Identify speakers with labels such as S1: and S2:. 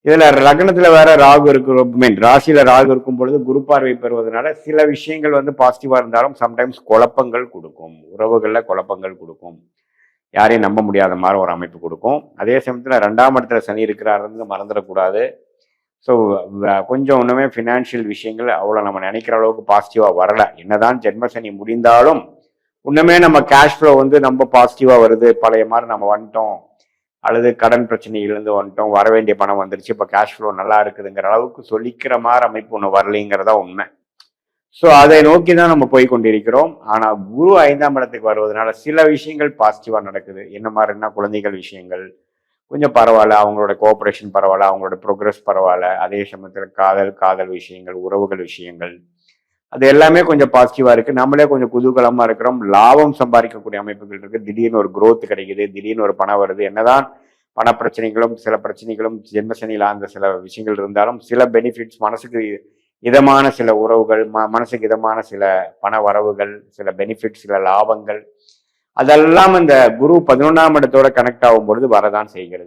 S1: இதுல லக்னத்துல வேற ராகு இருக்கு, மீன் ராசியில ராகு இருக்கும் பொழுது குரு பார்வை பெறுவதனால சில விஷயங்கள் வந்து பாசிட்டிவா இருந்தாலும் சம்டைம்ஸ் குழப்பங்கள் கொடுக்கும், உறவுகள்ல குழப்பங்கள் கொடுக்கும், யாரையும் நம்ப முடியாத மாதிரி ஒரு அமைப்பு கொடுக்கும். அதே சமயத்துல 2ஆம் இடத்துல சனி இருக்கிறாருன்னு மறந்துடக்கூடாது. ஸோ கொஞ்சம் ஒன்றுமே ஃபினான்ஷியல் விஷயங்கள் அவ்வளோ நம்ம நினைக்கிற அளவுக்கு பாசிட்டிவாக வரல. என்னதான் ஜென்ம சனி முடிந்தாலும் இன்னுமே நம்ம கேஷ் ஃப்ளோ வந்து ரொம்ப பாசிட்டிவாக வருது, பழைய மாதிரி நம்ம வந்துட்டோம், அல்லது கடன் பிரச்சனையிலேருந்து வந்துட்டோம், வர வேண்டிய பணம் வந்துருச்சு, இப்போ கேஷ் ஃப்ளோ நல்லா இருக்குதுங்கிற அளவுக்கு சொல்லிக்கிற மாதிரி அமைப்பு ஒன்று வரலைங்கிறதா உண்மை. ஸோ அதை நோக்கி தான் நம்ம போய் கொண்டிருக்கிறோம். ஆனால் குரு 5ஆம் இடத்துக்கு வருவதனால சில விஷயங்கள் பாசிட்டிவாக நடக்குது. என்ன மாதிரின்னா குழந்தைகள் விஷயங்கள் கொஞ்சம் பரவாயில்ல, அவங்களோட கோஆப்ரேஷன் பரவாயில்ல, அவங்களோட ப்ரோக்ரஸ் பரவாயில்ல. அதே சமயத்தில் காதல் விஷயங்கள், உறவுகள் விஷயங்கள், அது எல்லாமே கொஞ்சம் பாசிட்டிவா இருக்கு. நம்மளே கொஞ்சம் குதூகலமா இருக்கிறோம். லாபம் சம்பாதிக்கக்கூடிய அமைப்புகள் இருக்கு. திடீர்னு ஒரு growth கிடைக்குது, திடீர்னு ஒரு பணம் வருது. என்னதான் பண பிரச்சனைகளும் சில பிரச்சனைகளும் ஜென்மசனியில் அந்த சில விஷயங்கள் இருந்தாலும் சில பெனிஃபிட்ஸ், மனசுக்கு இதமான சில உறவுகள், மனசுக்கு இதமான சில பண வரவுகள், சில பெனிஃபிட்ஸ், சில லாபங்கள், அதெல்லாம் இந்த குரு 11ஆம் இடத்தோட கனெக்ட் ஆகும் பொழுது வரதான் செய்கிறது.